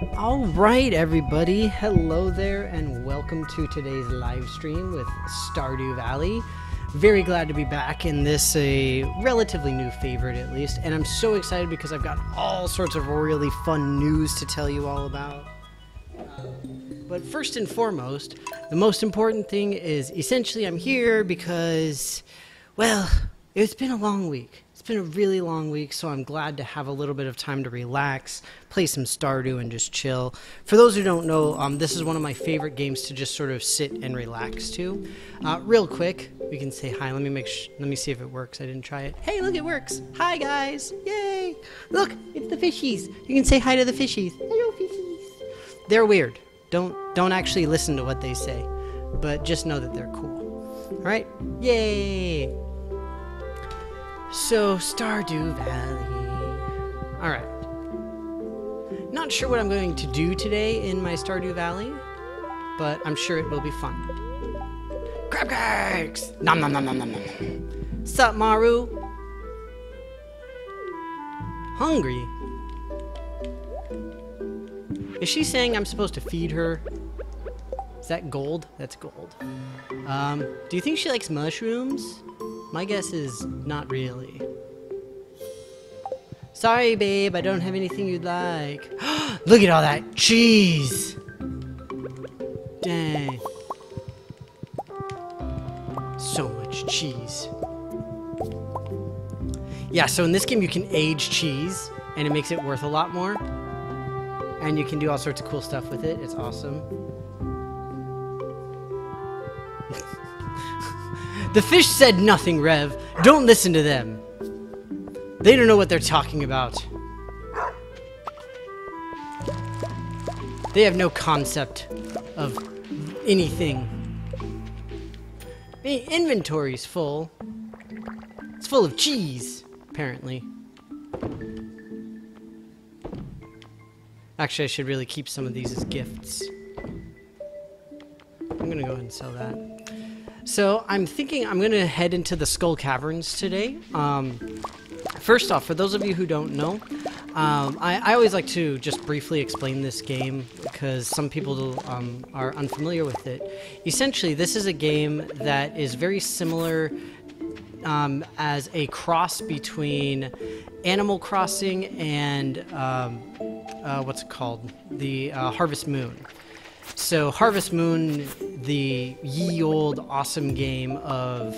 Alright everybody, hello there and welcome to today's live stream with Stardew Valley. Very glad to be back in this relatively new favorite at least, and I'm so excited because I've got all sorts of really fun news to tell you all about. But first and foremost, the most important thing is essentially I'm here because, well, it's been a long week. It's been a really long week, so I'm glad to have a little bit of time to relax, play some Stardew, and just chill. For those who don't know, this is one of my favorite games to just sort of sit and relax to. Real quick, we can say hi. Let me see if it works. I didn't try it. Hey, look, it works. Hi, guys. Yay. Look, it's the fishies. You can say hi to the fishies. Hello, fishies. They're weird. Don't actually listen to what they say, but just know that they're cool. All right? Yay. So, Stardew Valley. Alright. Not sure what I'm going to do today in my Stardew Valley, but I'm sure it will be fun. Crab cakes! Nom nom nom nom nom nom. Sup, Maru? Hungry? Is she saying I'm supposed to feed her? Is that gold? That's gold. Do you think she likes mushrooms? My guess is not really. Sorry, babe, I don't have anything you'd like. Look at all that cheese! Dang. So much cheese. Yeah, so in this game you can age cheese, and it makes it worth a lot more. And you can do all sorts of cool stuff with it. It's awesome. The fish said nothing, Rev. Don't listen to them. They don't know what they're talking about. They have no concept of anything. The inventory's full. It's full of cheese, apparently. Actually, I should really keep some of these as gifts. I'm gonna go ahead and sell that. So I'm thinking I'm going to head into the Skull Caverns today. First off, for those of you who don't know, I always like to just briefly explain this game because some people are unfamiliar with it. Essentially, this is a game that is very similar as a cross between Animal Crossing and what's it called? The Harvest Moon. So Harvest Moon, the ye old awesome game of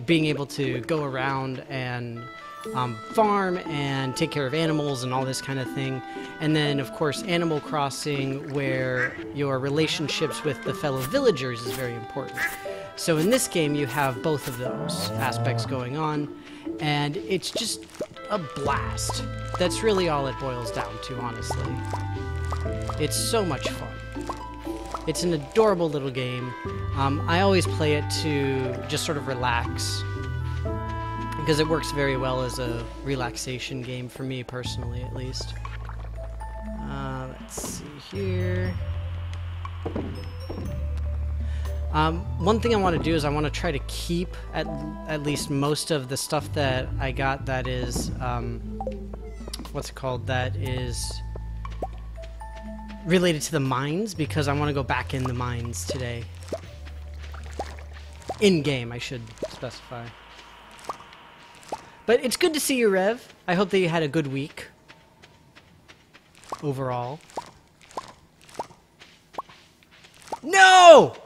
being able to go around and farm and take care of animals and all this kind of thing. And then, of course, Animal Crossing, where your relationships with the fellow villagers is very important. So in this game, you have both of those aspects going on, and it's just a blast. That's really all it boils down to, honestly. It's so much fun. It's an adorable little game. I always play it to just sort of relax because it works very well as a relaxation game for me personally, at least. Let's see here. One thing I want to do is I want to try to keep at least most of the stuff that I got that is what's it called? That is related to the mines, because I want to go back in the mines today. In-game, I should specify. But it's good to see you, Rev. I hope that you had a good week. Overall. No!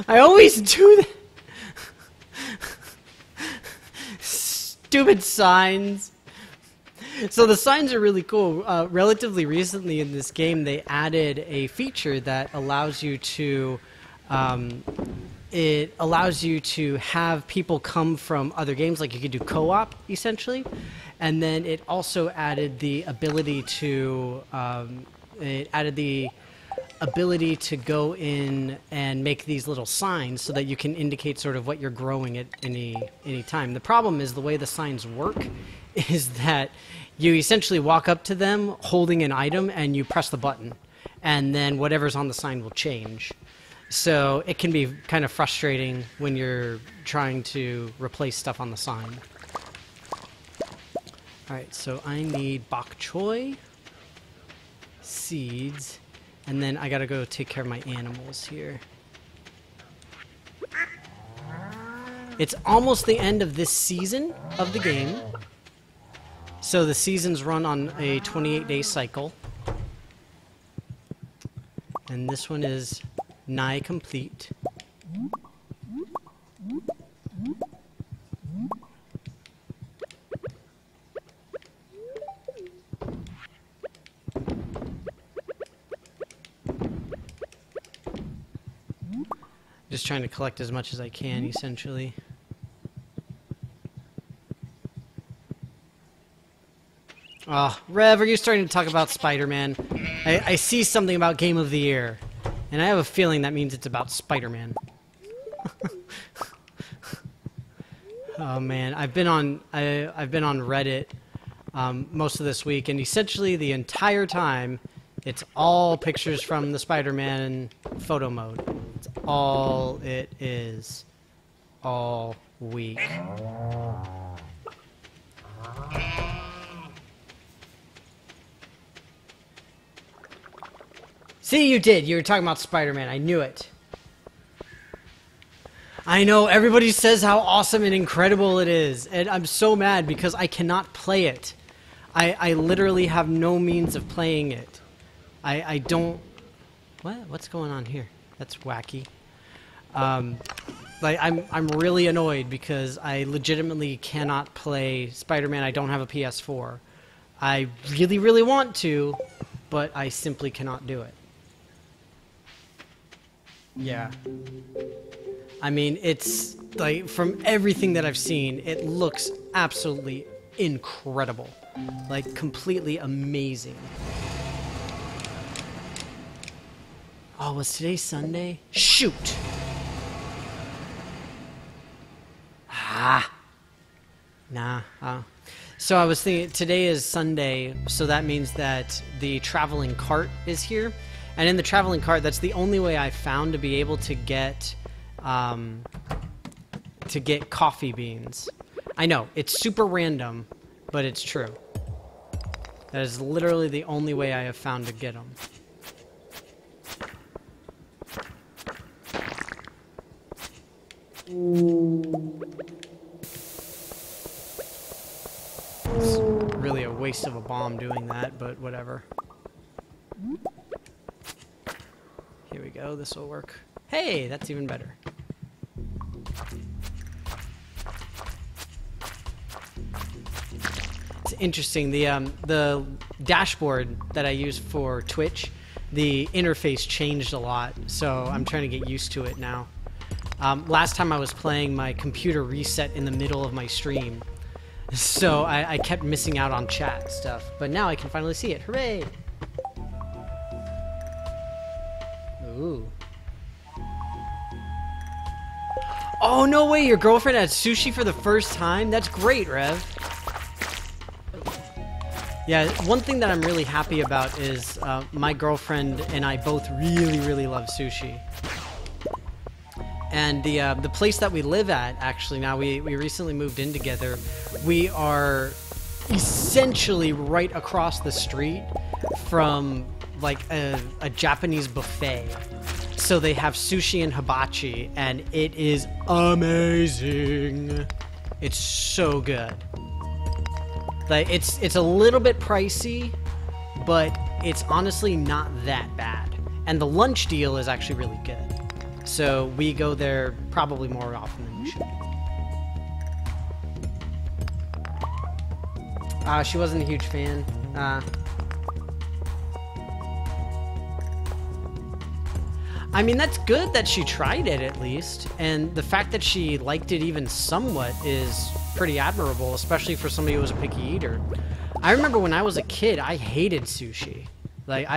I always do that. Stupid signs. So the signs are really cool. Relatively recently in this game, they added a feature that allows you to, it allows you to have people come from other games, like you could do co-op, essentially. And then it also added the ability to, go in and make these little signs so that you can indicate sort of what you're growing at any time. The problem is the way the signs work is that you essentially walk up to them holding an item and you press the button, and then whatever's on the sign will change. So it can be kind of frustrating when you're trying to replace stuff on the sign. Alright, so I need bok choy, seeds, and then I gotta go take care of my animals here. It's almost the end of this season of the game. So the seasons run on a 28-day cycle. And this one is nigh complete. Just trying to collect as much as I can, essentially. Oh, Rev, are you starting to talk about Spider-Man? I see something about Game of the Year, and I have a feeling that means it's about Spider-Man. Oh man, I've been on Reddit most of this week, and essentially the entire time, it's all pictures from the Spider-Man photo mode. It's all it is, all week. See, you did. You were talking about Spider-Man. I knew it. I know. Everybody says how awesome and incredible it is. And I'm so mad because I cannot play it. I literally have no means of playing it. I don't... What's going on here? That's wacky. Like, I'm really annoyed because I legitimately cannot play Spider-Man. I don't have a PS4. I really, really want to, but I simply cannot do it. Yeah. I mean, it's like, from everything that I've seen, it looks absolutely incredible. Like, completely amazing. Oh, was today Sunday? Shoot! Ah! Nah. So I was thinking, today is Sunday, so that means that the traveling cart is here. And in the traveling cart, that's the only way I found to be able to get coffee beans. I know, it's super random, but it's true. That is literally the only way I have found to get them. It's really a waste of a bomb doing that, but whatever. Here we go, this will work. Hey, that's even better. It's interesting, the dashboard that I use for Twitch, the interface changed a lot, so I'm trying to get used to it now. Last time I was playing, my computer reset in the middle of my stream, so I kept missing out on chat stuff, but now I can finally see it. Hooray! Ooh. Oh, no way! Your girlfriend had sushi for the first time? That's great, Rev. Yeah, one thing that I'm really happy about is my girlfriend and I both really, really love sushi. And the place that we live at, actually, now we recently moved in together, we are essentially right across the street from like a Japanese buffet. So they have sushi and hibachi, and it is amazing. It's so good. Like, it's a little bit pricey, but it's honestly not that bad. And the lunch deal is actually really good. So we go there probably more often than we should. She wasn't a huge fan. I mean, that's good that she tried it at least, and the fact that she liked it even somewhat is pretty admirable, especially for somebody who was a picky eater. I remember when I was a kid, I hated sushi. Like,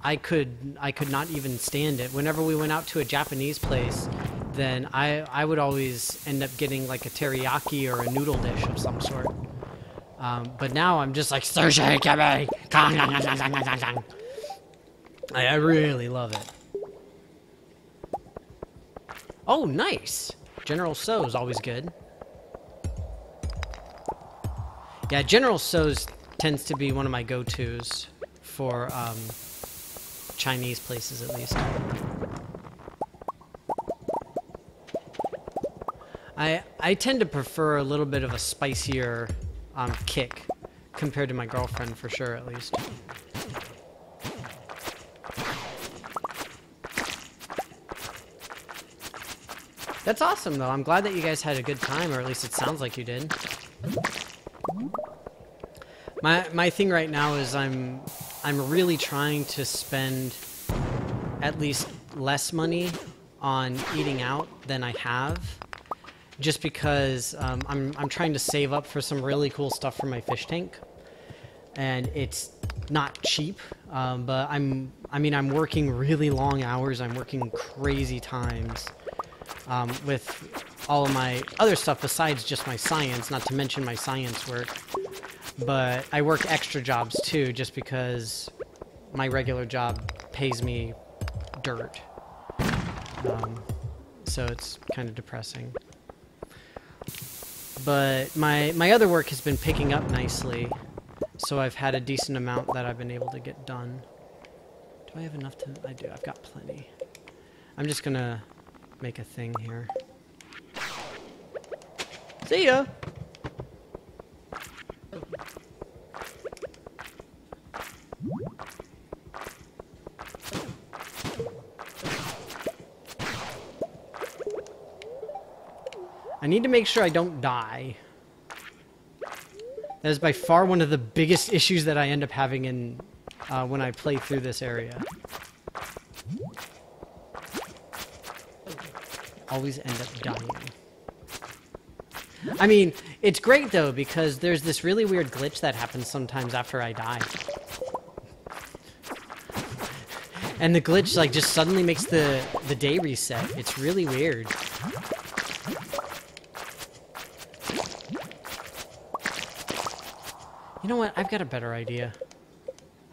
I could not even stand it. Whenever we went out to a Japanese place, then I would always end up getting like a teriyaki or a noodle dish of some sort. But now I'm just like, sushi, give me! I really love it. Oh, nice! General So is always good. Yeah, General Tso's tends to be one of my go-tos for Chinese places, at least. I tend to prefer a little bit of a spicier kick compared to my girlfriend, for sure, at least. That's awesome, though. I'm glad that you guys had a good time, or at least it sounds like you did. My thing right now is I'm really trying to spend at least less money on eating out than I have, just because I'm trying to save up for some really cool stuff for my fish tank, and it's not cheap. But I'm working really long hours. I'm working crazy times with all of my other stuff besides just my science, not to mention my science work. But I work extra jobs too, just because my regular job pays me dirt. So it's kind of depressing. But my other work has been picking up nicely, so I've had a decent amount that I've been able to get done. Do I have enough to... I do. I've got plenty. I'm just gonna make a thing here. See ya! I need to make sure I don't die. That is by far one of the biggest issues that I end up having in when I play through this area. Always end up dying. I mean, it's great though, because there's this really weird glitch that happens sometimes after I die. And the glitch like just suddenly makes the day reset. It's really weird. You know what? I've got a better idea.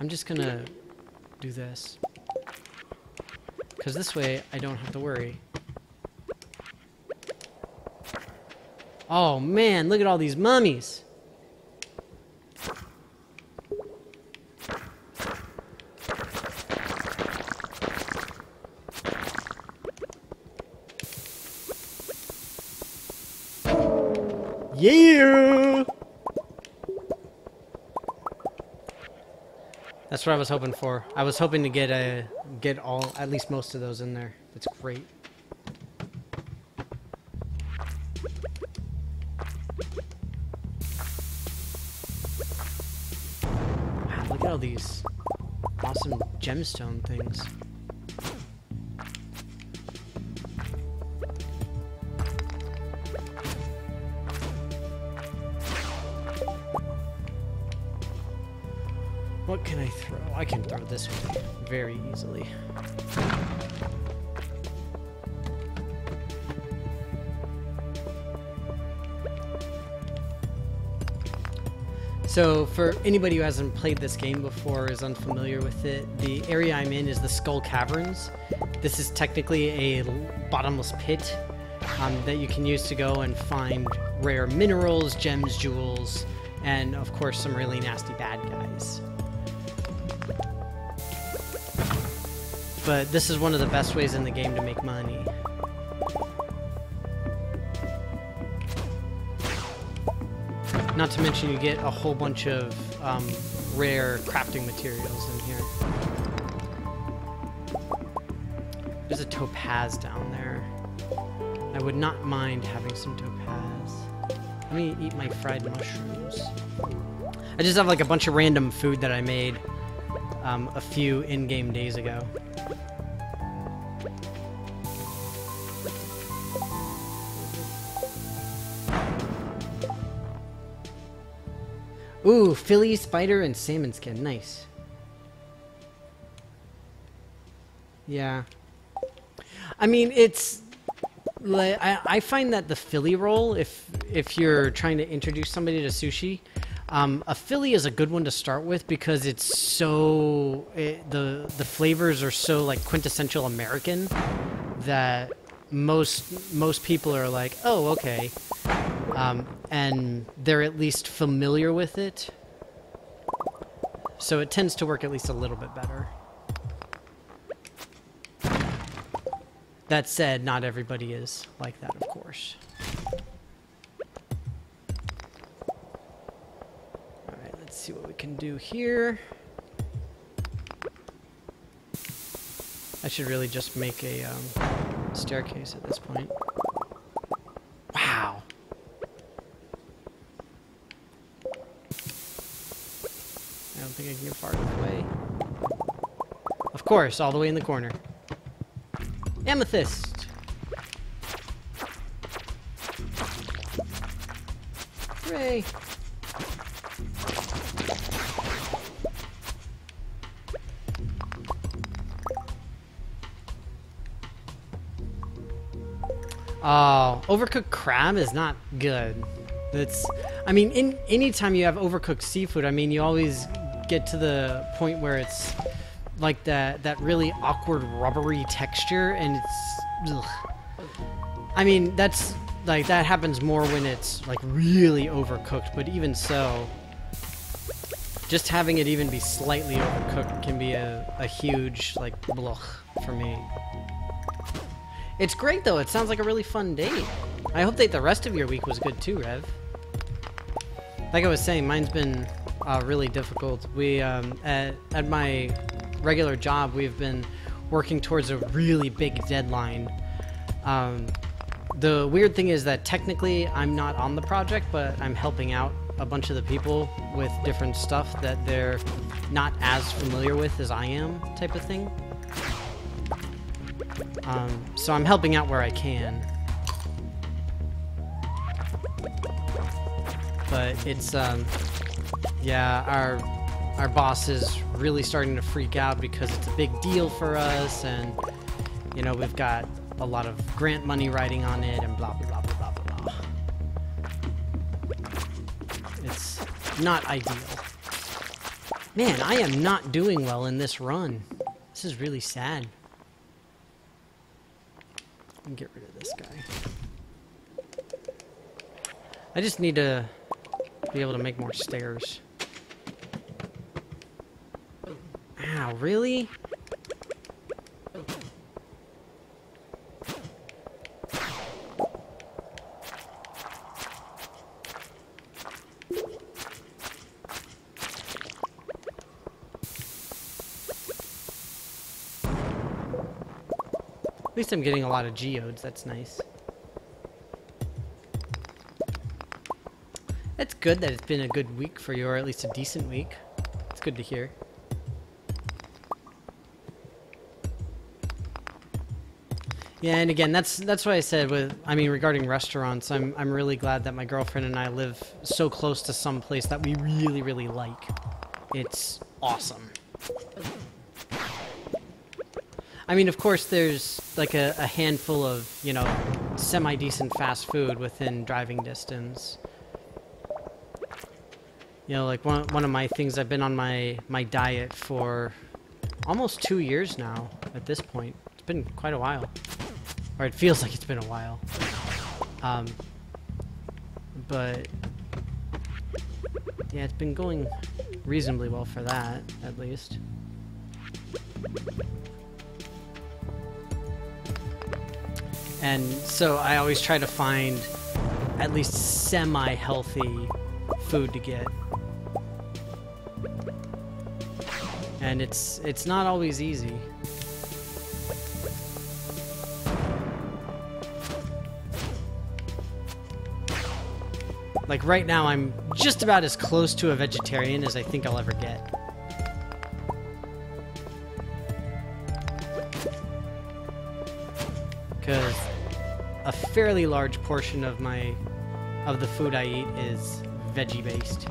I'm just gonna do this. Because this way, I don't have to worry. Oh man, look at all these mummies! Yeah! That's what I was hoping for. I was hoping to get at least most of those in there. That's great. Wow, look at all these awesome gemstone things. What can I throw? I can throw this one very easily. So, for anybody who hasn't played this game before, is unfamiliar with it, the area I'm in is the Skull Caverns. This is technically a bottomless pit that you can use to go and find rare minerals, gems, jewels, and of course some really nasty bad guys. But this is one of the best ways in the game to make money. Not to mention you get a whole bunch of rare crafting materials in here. There's a topaz down there. I would not mind having some topaz. Let me eat my fried mushrooms. I just have like a bunch of random food that I made a few in-game days ago. Ooh, Philly, spider, and salmon skin. Nice. Yeah. I mean, it's... I find that the Philly roll, if you're trying to introduce somebody to sushi, a Philly is a good one to start with because it's so... the flavors are so, like, quintessential American that most people are like, oh, okay. and they're at least familiar with it. So it tends to work at least a little bit better. That said, not everybody is like that, of course. Alright, let's see what we can do here. I should really just make a staircase at this point. Wow! I don't think I can get far enough away. Of course, all the way in the corner. Amethyst! Hooray! Oh, overcooked crab is not good. I mean, anytime you have overcooked seafood, I mean, you always get to the point where it's like that really awkward rubbery texture, and it's, ugh. I mean, that's like, that happens more when it's like really overcooked, but even so, just having it even be slightly overcooked can be a huge like blech for me. It's great though, it sounds like a really fun date. I hope that the rest of your week was good too, Rev. Like I was saying, mine's been really difficult. We, at my regular job, we've been working towards a really big deadline. The weird thing is that technically I'm not on the project, but I'm helping out a bunch of the people with different stuff that they're not as familiar with as I am, type of thing. So I'm helping out where I can. But it's, yeah, our boss is really starting to freak out because it's a big deal for us, and, you know, we've got a lot of grant money riding on it, and blah, blah, blah, blah, blah, blah. It's not ideal. Man, I am not doing well in this run. This is really sad. Let me get rid of this guy. I just need to be able to make more stairs. Ow, really? At least I'm getting a lot of geodes, that's nice. It's good that it's been a good week for you, or at least a decent week. It's good to hear. Yeah, and again, that's what I said with, I mean, regarding restaurants, I'm really glad that my girlfriend and I live so close to some place that we really, really like. It's awesome. I mean, of course, there's like a handful of, you know, semi-decent fast food within driving distance. You know, like one of my things, I've been on my diet for almost 2 years now at this point. It's been quite a while. Or it feels like it's been a while. But yeah, it's been going reasonably well for that, at least. And so I always try to find at least semi-healthy food to get. And it's not always easy. Like right now, I'm just about as close to a vegetarian as I think I'll ever get. Because a fairly large portion of the food I eat is veggie based.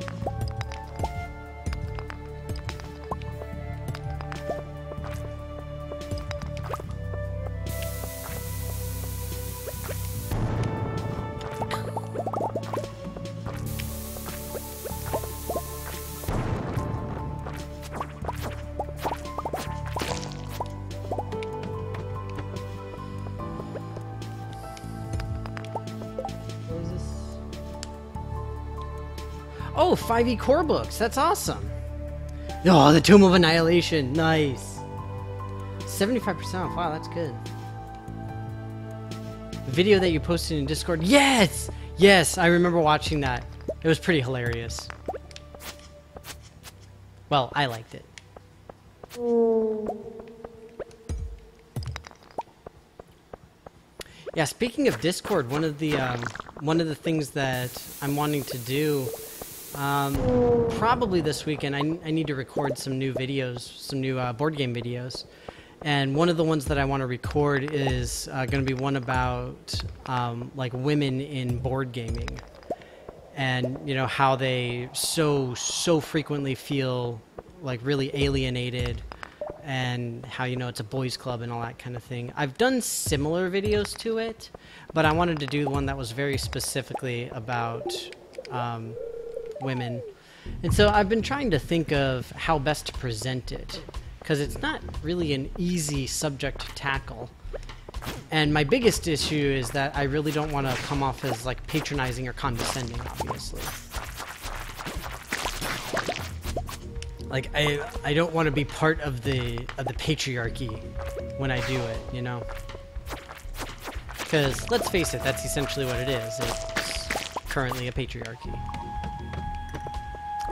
Oh, 5e core books. That's awesome. Oh, the Tomb of Annihilation. Nice. 75% off. Wow, that's good. The video that you posted in Discord. Yes! Yes, I remember watching that. It was pretty hilarious. Well, I liked it. Yeah, speaking of Discord, one of the things that I'm wanting to do, probably this weekend, I need to record some new videos, some new board game videos, and one of the ones that I want to record is going to be one about like women in board gaming, and you know how they so frequently feel like really alienated. And how, you know, it's a boys club and all that kind of thing. I've done similar videos to it, but I wanted to do one that was very specifically about women. And so I've been trying to think of how best to present it, because it's not really an easy subject to tackle. And my biggest issue is that I really don't want to come off as like patronizing or condescending, obviously. Like, I don't want to be part of the patriarchy when I do it, you know? Because, let's face it, that's essentially what it is. It's currently a patriarchy.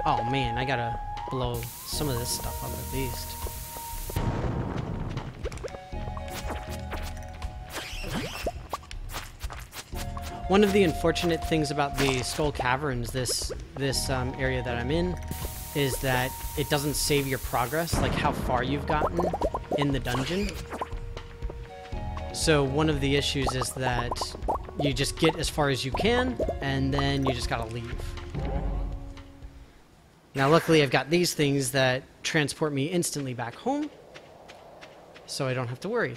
Oh man, I gotta blow some of this stuff up at least. One of the unfortunate things about the Skull Caverns, this area that I'm in, is that it doesn't save your progress, like how far you've gotten in the dungeon. So one of the issues is that you just get as far as you can, and then you just gotta leave. Now luckily I've got these things that transport me instantly back home, so I don't have to worry.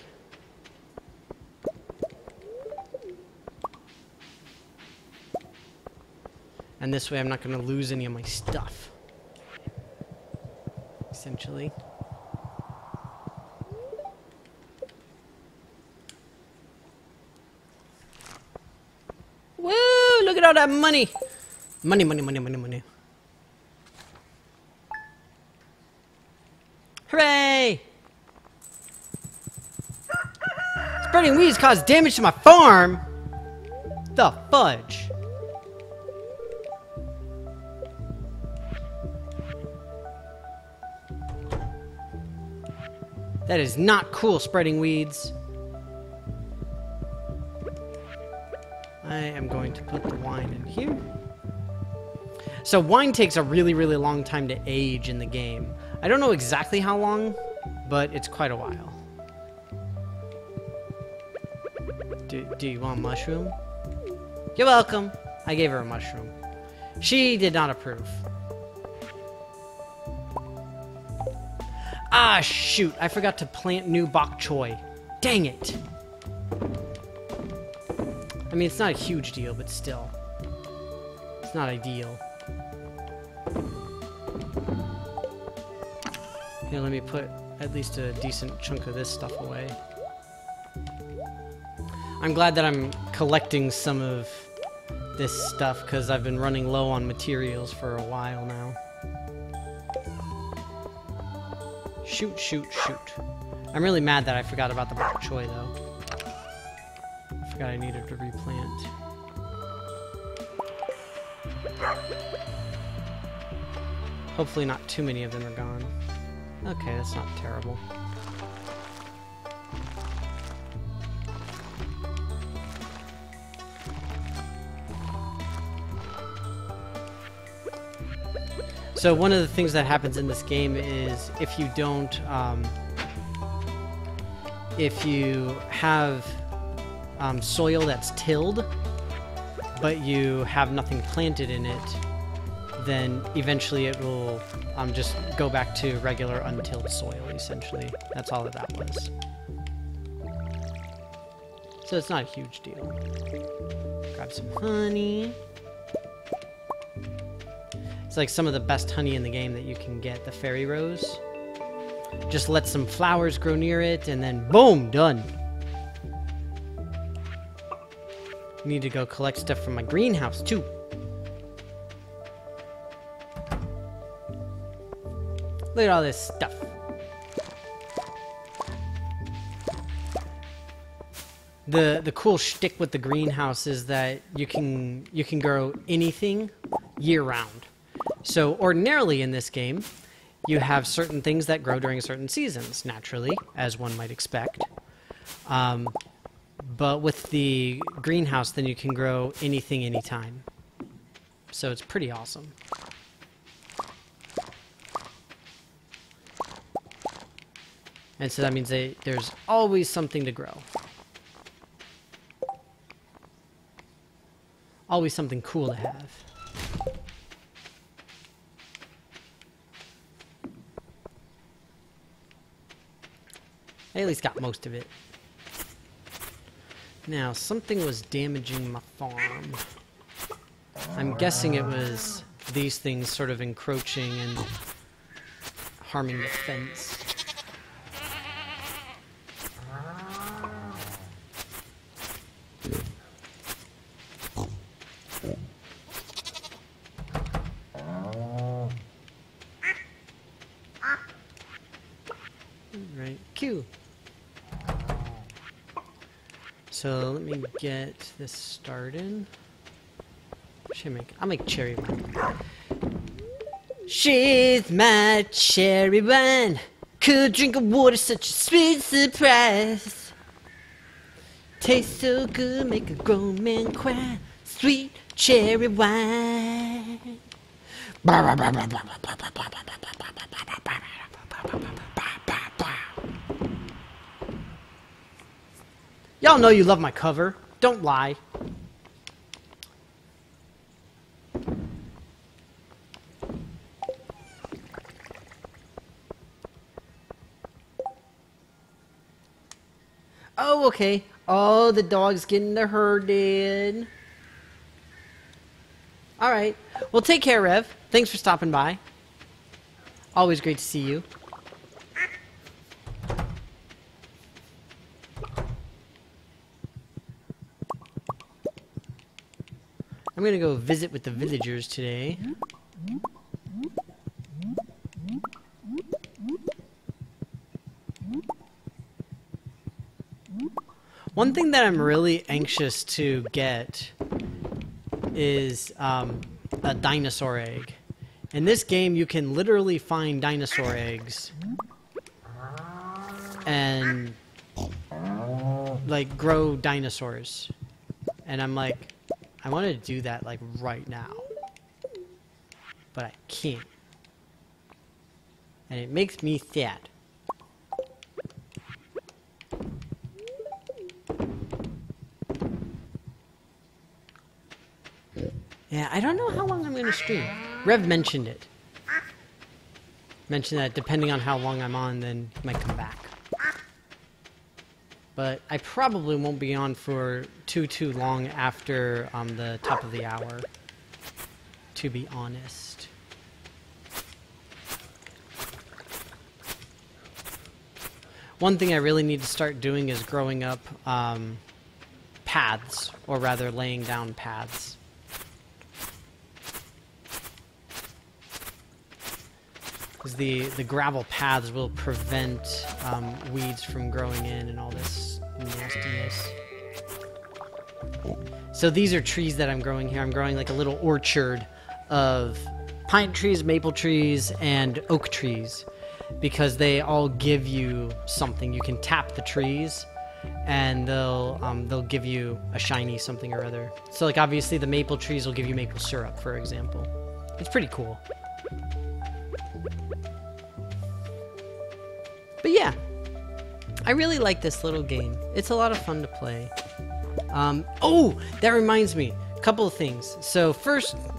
And this way I'm not gonna lose any of my stuff. Essentially. Woo! Look at all that money! Money, money, money, money, money. Hooray! Spreading weeds caused damage to my farm! The fudge! That is not cool, spreading weeds. I am going to put the wine in here. So wine takes a really, really long time to age in the game. I don't know exactly how long, but it's quite a while. Do you want a mushroom? You're welcome. I gave her a mushroom. She did not approve. Ah, shoot. I forgot to plant new bok choy. Dang it. I mean, it's not a huge deal, but still. It's not ideal. Here, let me put at least a decent chunk of this stuff away. I'm glad that I'm collecting some of this stuff, because I've been running low on materials for a while now. Shoot, shoot, shoot. I'm really mad that I forgot about the bok choy, though. I forgot I needed to replant. Hopefully not too many of them are gone. Okay, that's not terrible. So one of the things that happens in this game is if you don't, if you have soil that's tilled, but you have nothing planted in it, then eventually it will just go back to regular untilled soil, essentially. That's all that was. So it's not a huge deal. Grab some honey. It's like some of the best honey in the game that you can get, the fairy rose. Just let some flowers grow near it, and then boom, done. Need to go collect stuff from my greenhouse, too. Look at all this stuff. The cool shtick with the greenhouse is that you can grow anything year round. So ordinarily in this game, you have certain things that grow during certain seasons, naturally, as one might expect. But with the greenhouse, then you can grow anything, anytime. So it's pretty awesome. And so that means there's always something to grow. Always something cool to have. I at least got most of it. Now, something was damaging my farm. I'm guessing it was these things sort of encroaching and harming the fence. Right, Q. So let me get this started. I'll make cherry wine. She's my cherry wine. Could drink of water, such a sweet surprise. Tastes so good, make a grown man cry. Sweet cherry wine. Y'all know you love my cover. Don't lie. Oh, okay. Oh, the dog's getting the herd in. Alright. Well, take care, Rev. Thanks for stopping by. Always great to see you. I'm gonna go visit with the villagers today. One thing that I'm really anxious to get is a dinosaur egg. In this game, you can literally find dinosaur eggs and like grow dinosaurs. And I'm like, I want to do that like right now, but I can't. And it makes me sad. Yeah, I don't know how long I'm going to stream. Rev mentioned it. Mentioned that depending on how long I'm on, then he might come back. But I probably won't be on for too long after the top of the hour, to be honest. One thing I really need to start doing is growing up paths, or rather laying down paths. Because the gravel paths will prevent weeds from growing in and all this nastiness. So these are trees that I'm growing here. I'm growing like a little orchard of pine trees, maple trees, and oak trees. Because they all give you something. You can tap the trees and they'll give you a shiny something or other. So like obviously the maple trees will give you maple syrup, for example. It's pretty cool. But yeah, I really like this little game. It's a lot of fun to play. Oh, that reminds me, a couple of things. So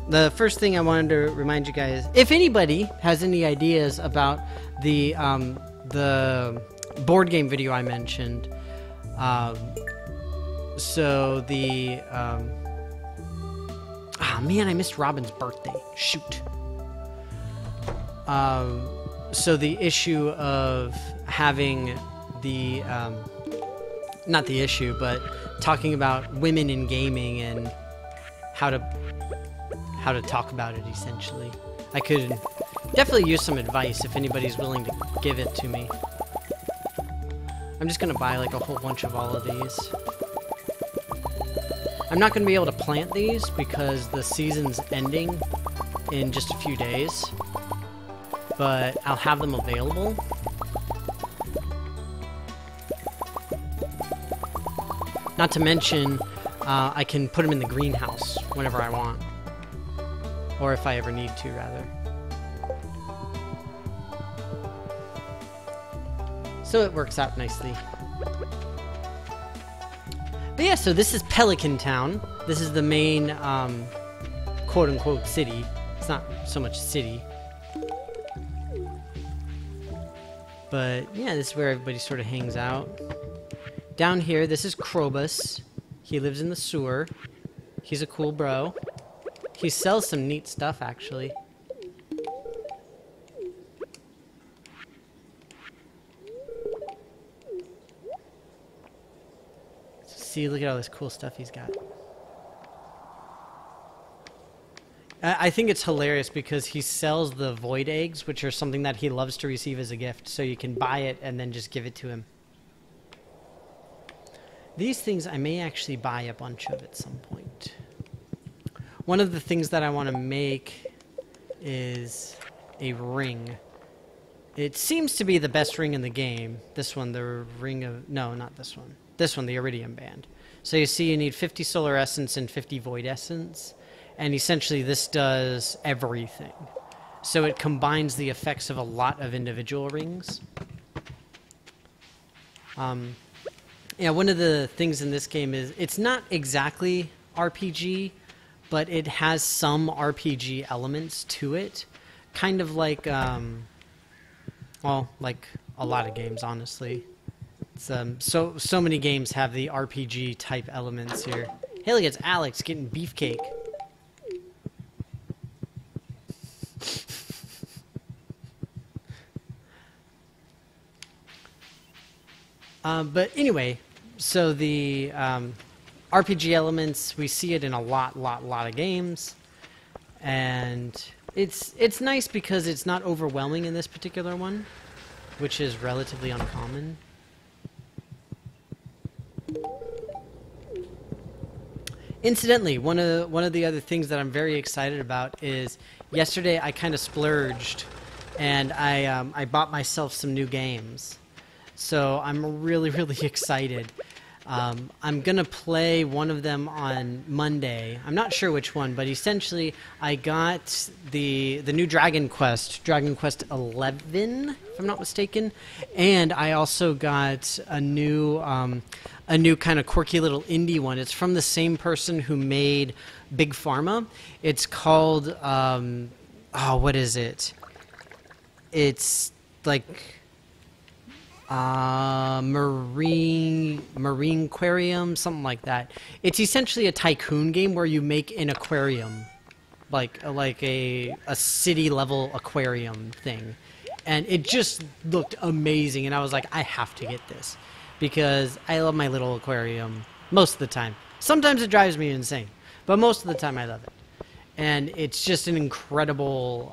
the first thing I wanted to remind you guys, if anybody has any ideas about the board game video I mentioned, so the man, I missed Robin's birthday. Shoot. So the issue of having the, not the issue, but talking about women in gaming and how to talk about it, essentially. I could definitely use some advice if anybody's willing to give it to me. I'm just gonna buy like a whole bunch of all of these. I'm not gonna be able to plant these because the season's ending in just a few days, but I'll have them available. Not to mention, I can put them in the greenhouse whenever I want. Or if I ever need to, rather. So it works out nicely. But yeah, so this is Pelican Town. This is the main, quote-unquote city. It's not so much city. But yeah, this is where everybody sort of hangs out. Down here, this is Krobus. He lives in the sewer. He's a cool bro. He sells some neat stuff, actually. See, look at all this cool stuff he's got. I think it's hilarious because he sells the void eggs, which are something that he loves to receive as a gift. So you can buy it and then just give it to him. These things I may actually buy a bunch of at some point. One of the things that I want to make is a ring. It seems to be the best ring in the game. This one, the ring of... No, not this one. This one, the Iridium Band. So you see you need 50 Solar Essence and 50 Void Essence. And essentially this does everything. So it combines the effects of a lot of individual rings. Yeah, one of the things in this game is it's not exactly RPG, but it has some RPG elements to it. Kind of like, well, like a lot of games, honestly. It's, so many games have the RPG type elements here. Hey, look, it's Alex getting beefcake. But anyway, so the RPG elements, we see it in a lot of games, and it's nice because it's not overwhelming in this particular one, which is relatively uncommon. Incidentally, one of the other things that I'm very excited about is yesterday I kind of splurged, and I bought myself some new games. So I'm really excited. I'm gonna play one of them on Monday. I'm not sure which one, but essentially I got the new Dragon Quest 11, if I'm not mistaken, and I also got a new kind of quirky little indie one. It's from the same person who made Big Pharma. It's called what is it? It's like Marine Aquarium, something like that. It's essentially a tycoon game where you make an aquarium, like a city level aquarium thing, and it just looked amazing. And I was like, I have to get this because I love my little aquarium most of the time. Sometimes it drives me insane, but most of the time I love it. And it's just an incredibly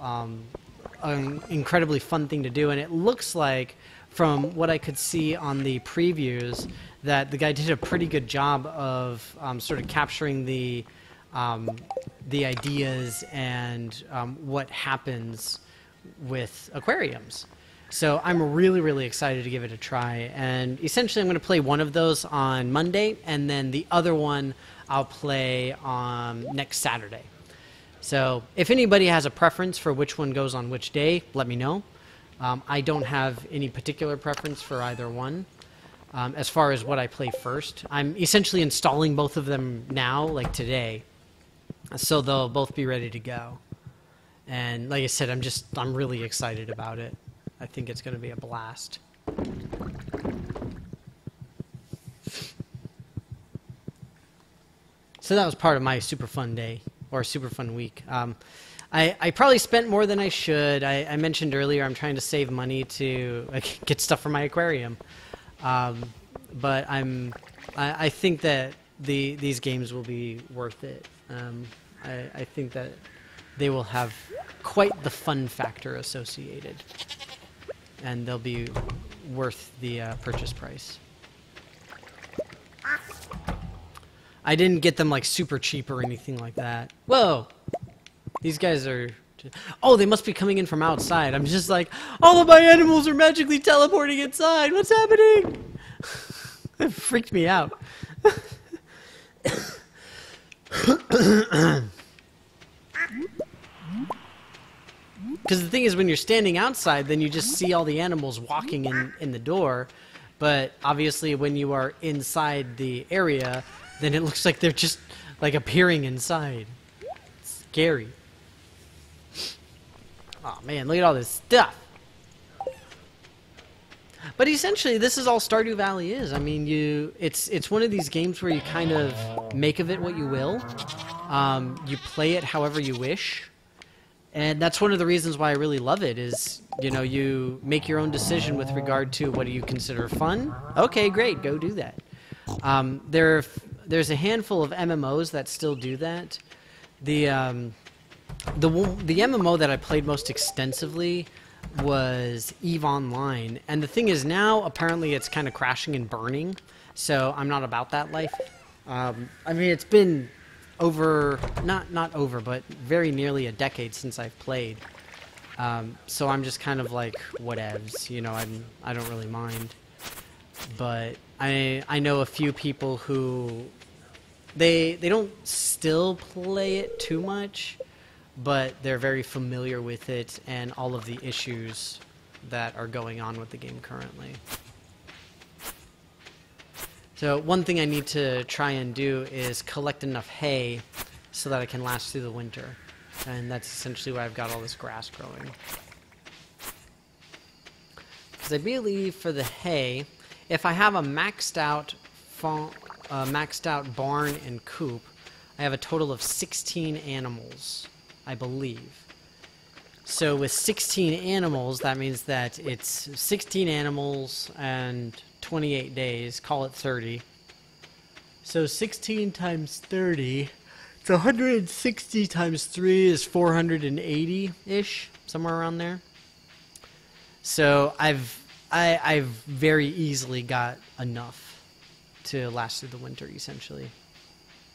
fun thing to do. And it looks like, from what I could see on the previews, that the guy did a pretty good job of sort of capturing the ideas and what happens with aquariums. So I'm really excited to give it a try. And essentially I'm going to play one of those on Monday, and then the other one I'll play on next Saturday. So if anybody has a preference for which one goes on which day, let me know. I don't have any particular preference for either one. As far as what I play first, I'm essentially installing both of them now, like today, so they'll both be ready to go. And like I said, I'm really excited about it. I think it's going to be a blast. So that was part of my super fun day, or super fun week. I probably spent more than I should. I mentioned earlier I'm trying to save money to get stuff for my aquarium. But I think that these games will be worth it. I think that they will have quite the fun factor associated, and they'll be worth the purchase price. I didn't get them like super cheap or anything like that. Whoa! These guys are... Oh, they must be coming in from outside. I'm just like, all of my animals are magically teleporting inside. What's happening? It freaked me out. Because the thing is, when you're standing outside, then you just see all the animals walking in the door. But obviously, when you are inside the area, then it looks like they're just like appearing inside. It's scary. Oh man, look at all this stuff. But essentially, this is all Stardew Valley is. I mean, it's one of these games where you kind of make of it what you will. You play it however you wish. And that's one of the reasons why I really love it is, you know, you make your own decision with regard to what do you consider fun. Okay, great, go do that. There's a handful of MMOs that still do that. The MMO that I played most extensively was EVE Online, and the thing is now apparently it's kind of crashing and burning, so I'm not about that life. I mean, it's been over, not over, but very nearly a decade since I've played. So I'm just kind of like, whatevs, you know, I don't really mind. But I know a few people who, they don't still play it too much, but they're very familiar with it and all of the issues that are going on with the game currently. So one thing I need to try and do is collect enough hay so that I can last through the winter. And that's essentially why I've got all this grass growing. Because I believe for the hay, if I have a maxed out barn and coop, I have a total of 16 animals, I believe. So with 16 animals, that means that it's 16 animals and 28 days, call it 30. So 16 times 30, it's 160 times 3 is 480-ish, somewhere around there. So I've very easily got enough to last through the winter, essentially.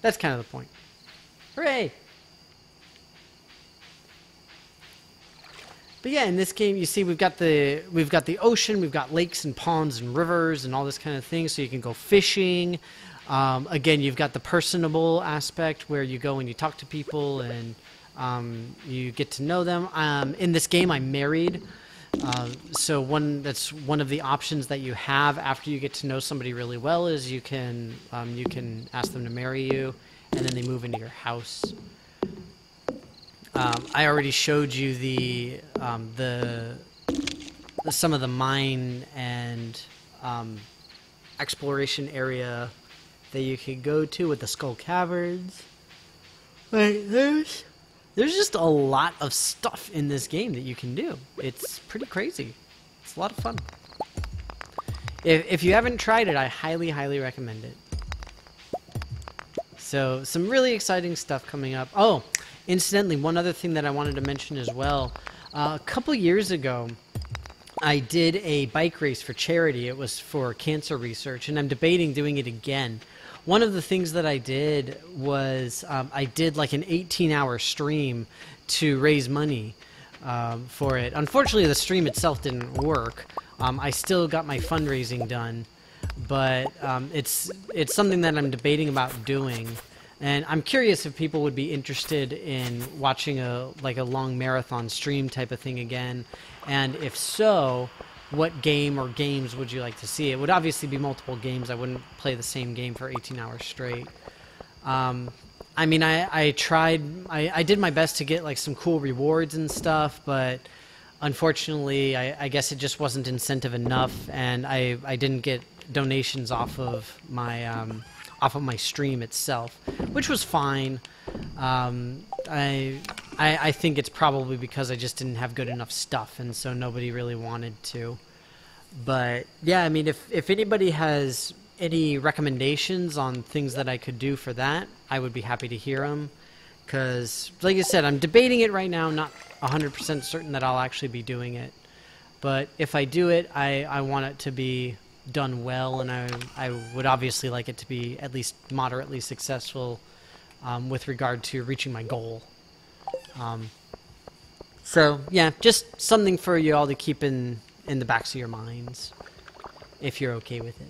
That's kind of the point. Hooray! But yeah, in this game, you see we've got the ocean, we've got lakes and ponds and rivers and all this kind of thing, so you can go fishing. Again, you've got the personable aspect where you go and you talk to people and you get to know them. In this game, I'm married, so that's one of the options that you have after you get to know somebody really well is you can ask them to marry you, and then they move into your house. I already showed you some of the mine and exploration area that you could go to with the Skull Caverns. Like, there's just a lot of stuff in this game that you can do. It's pretty crazy. It's a lot of fun. If you haven't tried it, I highly, highly recommend it. So, some really exciting stuff coming up. Oh, incidentally, one other thing that I wanted to mention as well. A couple years ago, I did a bike race for charity. It was for cancer research, and I'm debating doing it again. One of the things that I did was I did like an 18-hour stream to raise money for it. Unfortunately, the stream itself didn't work. I still got my fundraising done, but it's something that I'm debating about doing. And I'm curious if people would be interested in watching a long marathon stream type of thing again. And if so, what game or games would you like to see? It would obviously be multiple games. I wouldn't play the same game for 18 hours straight. I mean, I tried, I did my best to get like some cool rewards and stuff, but unfortunately, I guess it just wasn't incentive enough, and I didn't get donations off of my stream itself, which was fine. I think it's probably because I just didn't have good enough stuff, and so nobody really wanted to. But yeah, I mean, if anybody has any recommendations on things that I could do for that, I would be happy to hear them, Because, like I said, I'm debating it right now, not 100% certain that I'll actually be doing it. But if I do it, I want it to be done well, and I would obviously like it to be at least moderately successful with regard to reaching my goal. So, yeah, just something for you all to keep in the backs of your minds, if you're okay with it.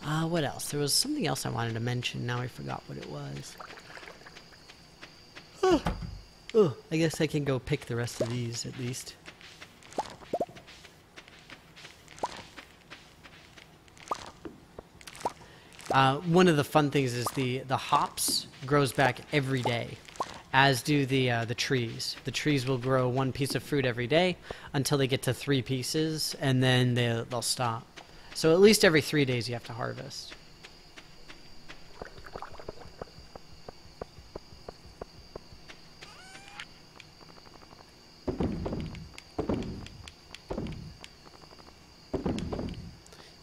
What else? There was something else I wanted to mention. Now I forgot what it was. Oh, I guess I can go pick the rest of these at least. One of the fun things is the hops grows back every day, as do the trees. The trees will grow one piece of fruit every day until they get to 3 pieces, and then they'll stop. So at least every 3 days you have to harvest.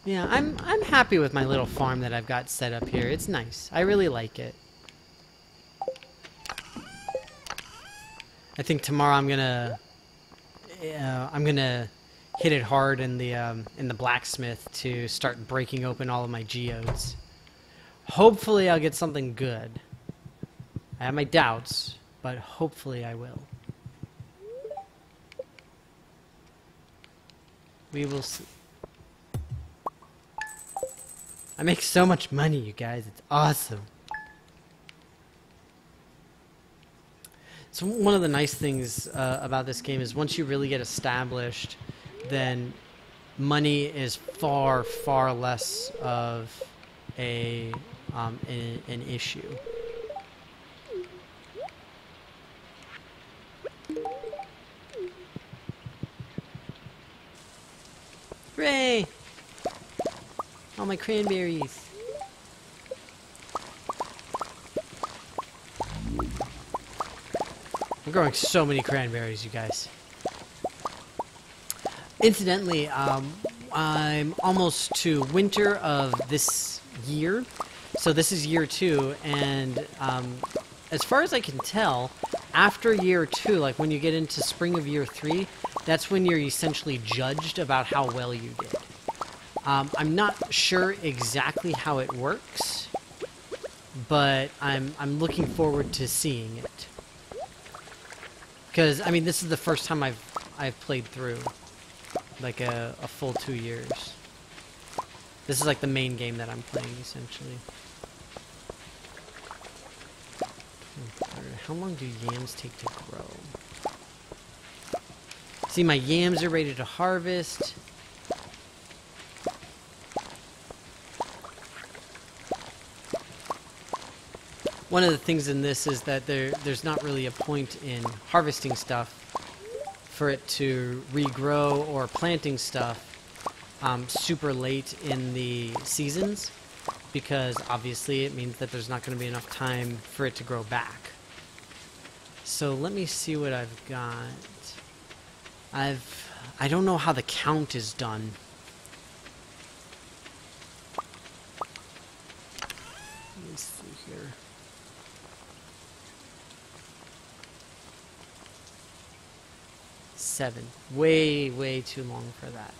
Yeah, I'm happy with my little farm that I've got set up here. It's nice. I really like it. I think tomorrow I'm gonna hit it hard in the blacksmith to start breaking open all of my geodes. Hopefully I'll get something good. I have my doubts, but hopefully I will. We will see. I make so much money, you guys. It's awesome. So one of the nice things about this game is once you really get established, then money is far, far less of an issue. Hooray! All my cranberries. I'm growing so many cranberries, you guys. Incidentally, I'm almost to winter of this year. So this is year 2, and as far as I can tell, after year 2, like when you get into spring of year 3, that's when you're essentially judged about how well you did. I'm not sure exactly how it works, but I'm looking forward to seeing it. Because, I mean, this is the first time I've played through, like, a full 2 years. This is, like, the main game that I'm playing, essentially. How long do yams take to grow? See, my yams are ready to harvest. One of the things in this is that there's not really a point in harvesting stuff for it to regrow, or planting stuff super late in the seasons, because obviously it means that there's not going to be enough time for it to grow back. So let me see what I've got. I don't know how the count is done. Let me see here. Seven. Way too long for that.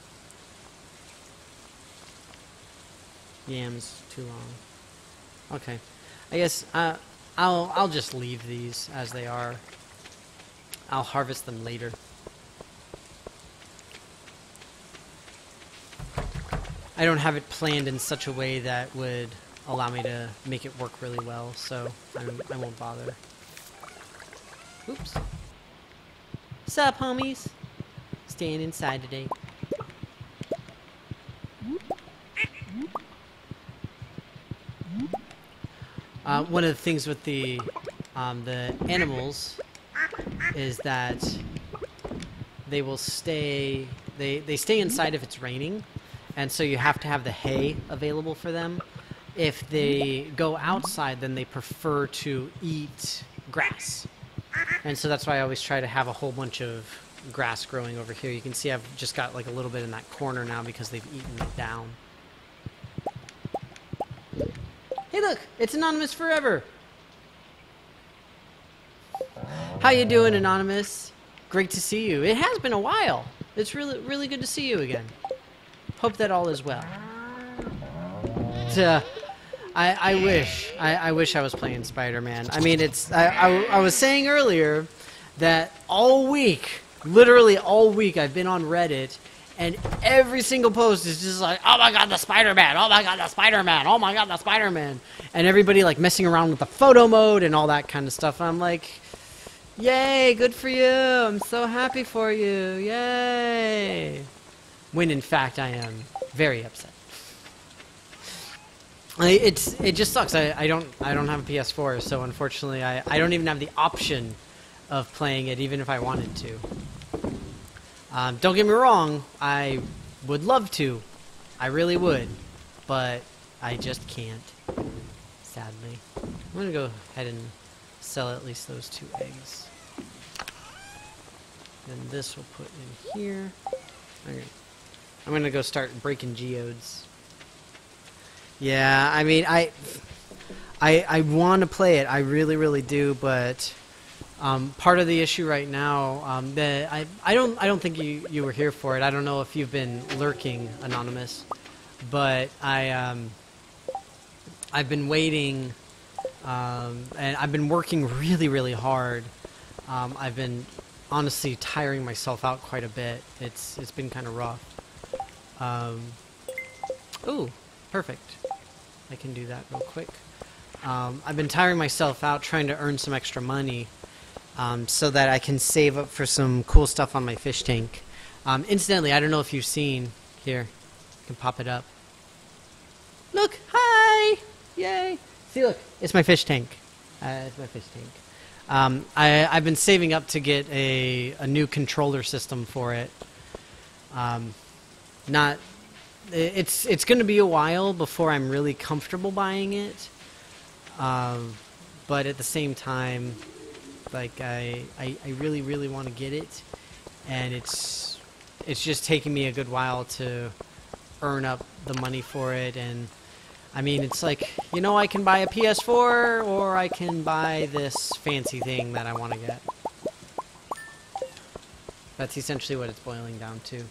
Yams too long. Okay. I guess I'll just leave these as they are. I'll harvest them later. I don't have it planned in such a way that would allow me to make it work really well, so I won't bother. Oops. Sup, homies? Staying inside today. One of the things with the animals is that they will stay. They stay inside if it's raining, and so you have to have the hay available for them. If they go outside, then they prefer to eat grass. And so that's why I always try to have a whole bunch of grass growing over here. You can see I've just got like a little bit in that corner now because they've eaten it down. Hey look! It's Anonymous Forever! How you doing, Anonymous? Great to see you. It has been a while. It's really good to see you again. Hope that all is well. I wish I was playing Spider-Man. I mean, I was saying earlier that all week, literally all week, I've been on Reddit, and every single post is just like, oh my god, the Spider-Man, oh my god, the Spider-Man, oh my god, the Spider-Man. And everybody like messing around with the photo mode and all that kind of stuff. And I'm like, yay, good for you. I'm so happy for you. Yay. When in fact I am very upset. It just sucks. I don't have a PS4, so unfortunately I don't even have the option of playing it, even if I wanted to. Don't get me wrong, I would love to. I really would. But I just can't, sadly. I'm going to go ahead and sell at least those 2 eggs. And this we'll put in here. Okay. I'm going to go start breaking geodes. Yeah, I mean, I want to play it. I really do, but... part of the issue right now, that I don't think you were here for it. I don't know if you've been lurking, Anonymous, but I've been waiting, and I've been working really hard. I've been honestly tiring myself out quite a bit. It's been kind of rough. Ooh, perfect. I can do that real quick. I've been tiring myself out trying to earn some extra money. So that I can save up for some cool stuff on my fish tank. Incidentally, I don't know if you've seen... Here, I can pop it up. Look! Hi! Yay! See, look, it's my fish tank. It's my fish tank. I've been saving up to get a new controller system for it. It's going to be a while before I'm really comfortable buying it. But at the same time... Like, I really want to get it, and it's just taking me a good while to earn up the money for it, and I mean, it's like, you know, I can buy a PS4, or I can buy this fancy thing that I want to get. That's essentially what it's boiling down to.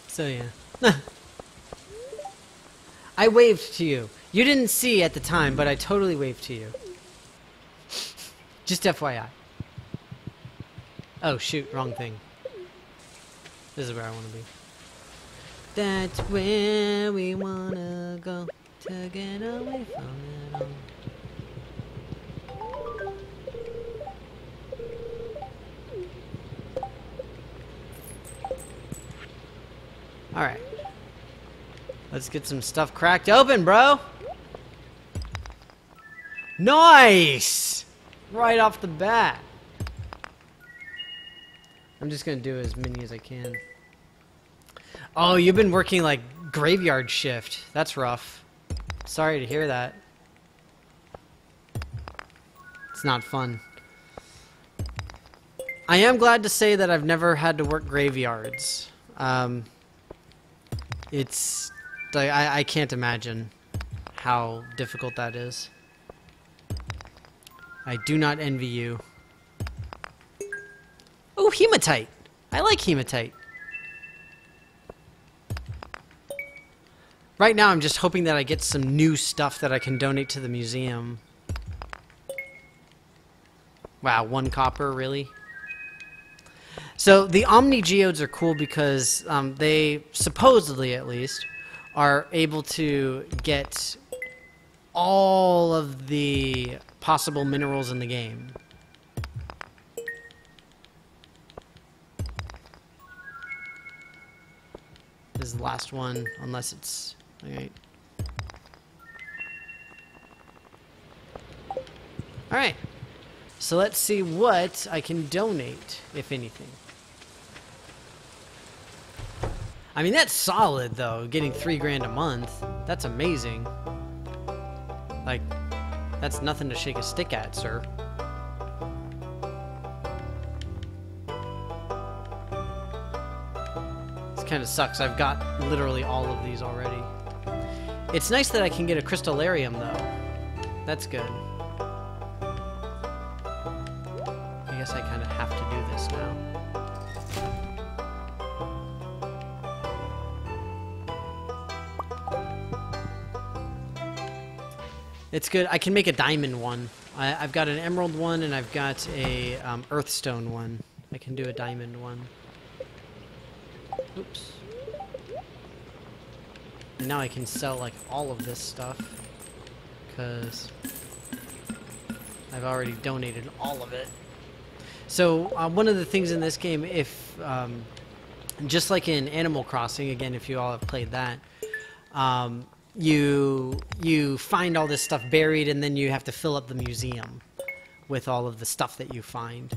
So, yeah. I waved to you. You didn't see at the time, but I totally waved to you. Just FYI. Oh, shoot. Wrong thing. This is where I want to be. That's where we want to go to get away from it all. Alright. Let's get some stuff cracked open, bro. Nice! Right off the bat. I'm just gonna do as many as I can. Oh, you've been working like graveyard shift. That's rough. Sorry to hear that. It's not fun. I am glad to say that I've never had to work graveyards. It's... I can't imagine how difficult that is. I do not envy you. Oh, hematite! I like hematite. Right now I'm just hoping that I get some new stuff that I can donate to the museum. Wow, 1 copper, really? So the Omni Geodes are cool because they, supposedly at least, are able to get all of the possible minerals in the game. This is the last one, unless it's... Alright. Alright. So let's see what I can donate, if anything. I mean, that's solid, though, getting $3 grand a month. That's amazing. Like, that's nothing to shake a stick at, sir. This kind of sucks. I've got literally all of these already. It's nice that I can get a crystallarium, though. That's good. I guess I kind of have to do this now. It's good. I can make a diamond one. I've got an emerald one, and I've got a earthstone one. I can do a diamond one. Oops. And now I can sell, like, all of this stuff. Because I've already donated all of it. So, one of the things in this game, if... just like in Animal Crossing, again, if you all have played that... you find all this stuff buried, and then you have to fill up the museum with all of the stuff that you find.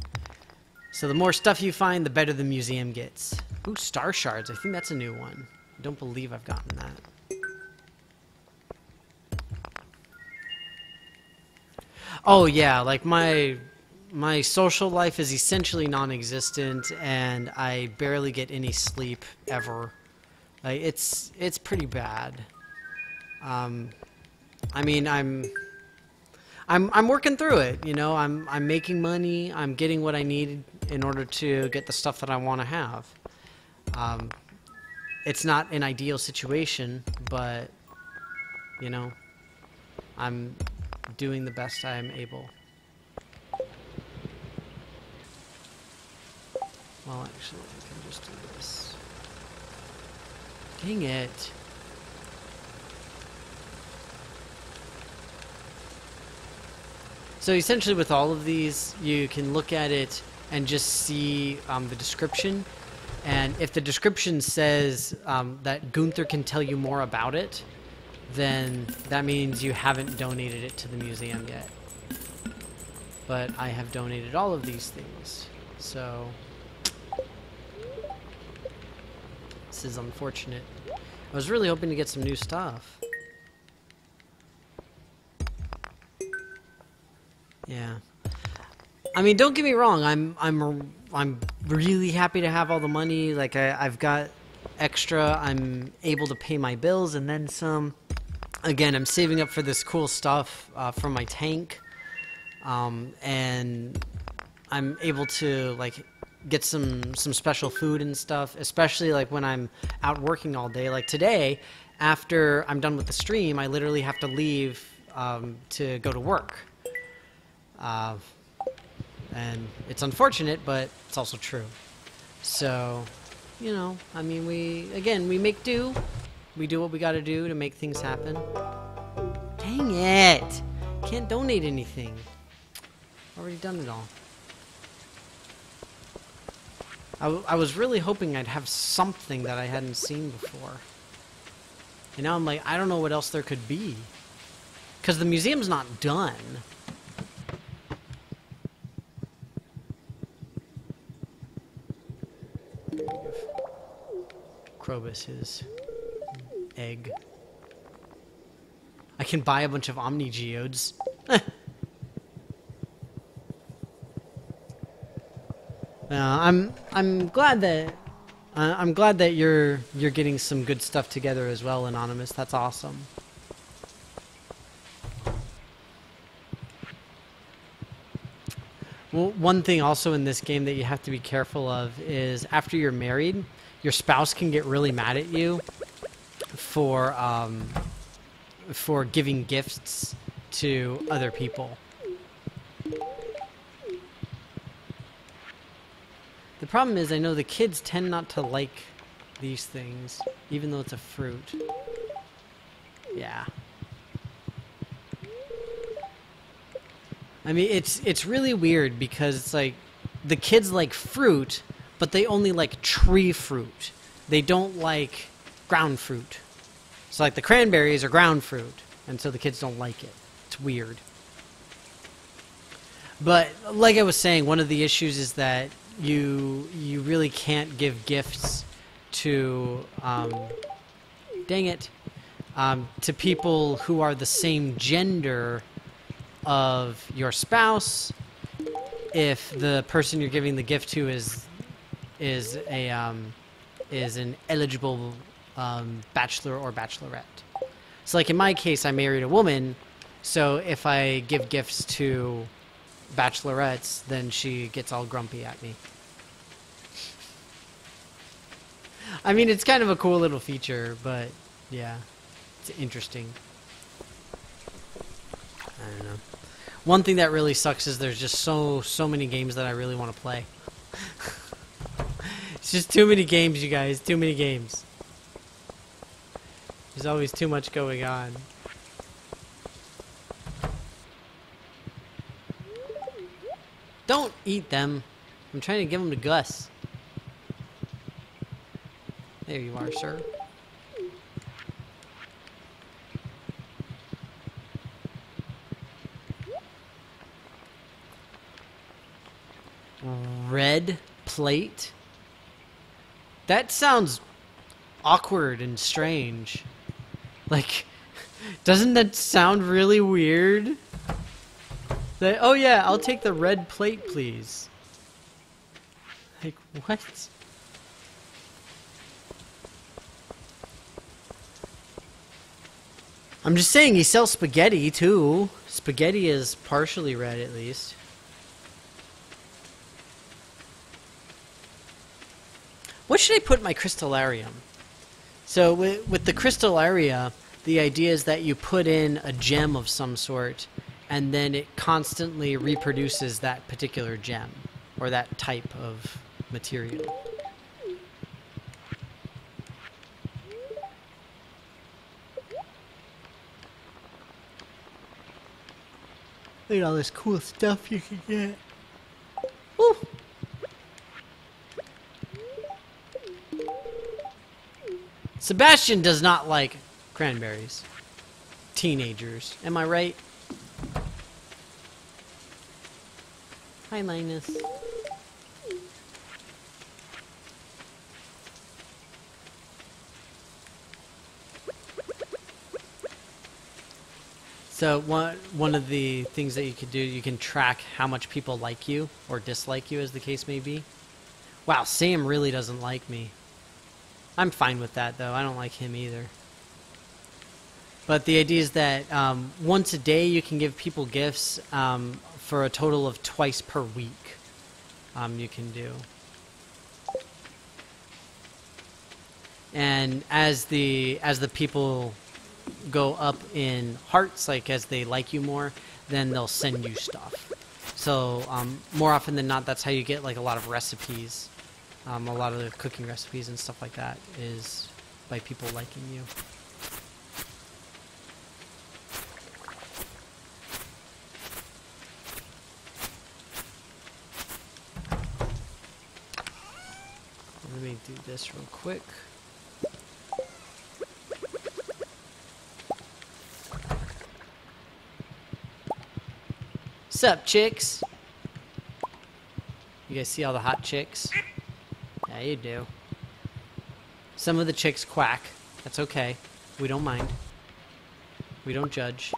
So the more stuff you find, the better the museum gets. Ooh, star shards. I think that's a new one. I don't believe I've gotten that. Oh yeah, like my social life is essentially non-existent, and I barely get any sleep ever. Like it's pretty bad. I mean, I'm working through it, you know. I'm making money. I'm getting what I need in order to get the stuff that I want to have. It's not an ideal situation, but you know, I'm doing the best I am able. Well, actually, I can just do this. Dang it. So essentially with all of these, you can look at it and just see the description. And if the description says that Gunther can tell you more about it, then that means you haven't donated it to the museum yet. But I have donated all of these things. So this is unfortunate. I was really hoping to get some new stuff. Yeah, I mean, don't get me wrong. I'm really happy to have all the money. Like I've got extra. I'm able to pay my bills and then some. Again, I'm saving up for this cool stuff from my tank, and I'm able to like get some special food and stuff. Especially like when I'm out working all day. Like today, after I'm done with the stream, I literally have to leave to go to work. And it's unfortunate, but it's also true. So, you know, I mean, we make do. We do what we gotta do to make things happen. Dang it! Can't donate anything. Already done it all. I was really hoping I'd have something that I hadn't seen before. And now I'm like, I don't know what else there could be. Because the museum's not done. Krobus his egg. I can buy a bunch of Omni Geodes. I'm glad that you're getting some good stuff together as well, Anonymous. That's awesome. Well, one thing also in this game that you have to be careful of is after you're married, your spouse can get really mad at you for giving gifts to other people. The problem is I know the kids tend not to like these things, even though it's a fruit. Yeah. I mean, it's really weird because it's like the kids like fruit, but they only like tree fruit. They don't like ground fruit. So like the cranberries are ground fruit, and so the kids don't like it. It's weird. But like I was saying, one of the issues is that you really can't give gifts to dang it, to people who are the same gender of your spouse if the person you're giving the gift to is an eligible bachelor or bachelorette. So like in my case, I married a woman, so if I give gifts to bachelorettes, then she gets all grumpy at me. I mean, it's kind of a cool little feature, but yeah, it's interesting. I don't know. One thing that really sucks is there's just so many games that I really want to play. It's just too many games, you guys. Too many games. There's always too much going on. Don't eat them. I'm trying to give them to Gus. There you are, sir. Red plate? That sounds awkward and strange. Like, doesn't that sound really weird? Like, oh yeah, I'll take the red plate, please. Like, what? I'm just saying, he sells spaghetti, too. Spaghetti is partially red, at least. What should I put in my crystallarium? So with the crystalaria, the idea is that you put in a gem of some sort, and then it constantly reproduces that particular gem, or that type of material. Look at all this cool stuff you can get. Woo! Sebastian does not like cranberries. Teenagers. Am I right? Hi, Linus. So one of the things that you could do, you can track how much people like you or dislike you, as the case may be. Wow, Sam really doesn't like me. I'm fine with that, though. I don't like him either. But the idea is that once a day you can give people gifts for a total of twice per week. You can do. And as the people go up in hearts, like as they like you more, then they'll send you stuff. So more often than not, that's how you get like a lot of recipes. A lot of the cooking recipes and stuff like that is by people liking you. Let me do this real quick. Sup, chicks? You guys see all the hot chicks? Yeah, you do. Some of the chicks quack. That's okay. We don't mind. We don't judge.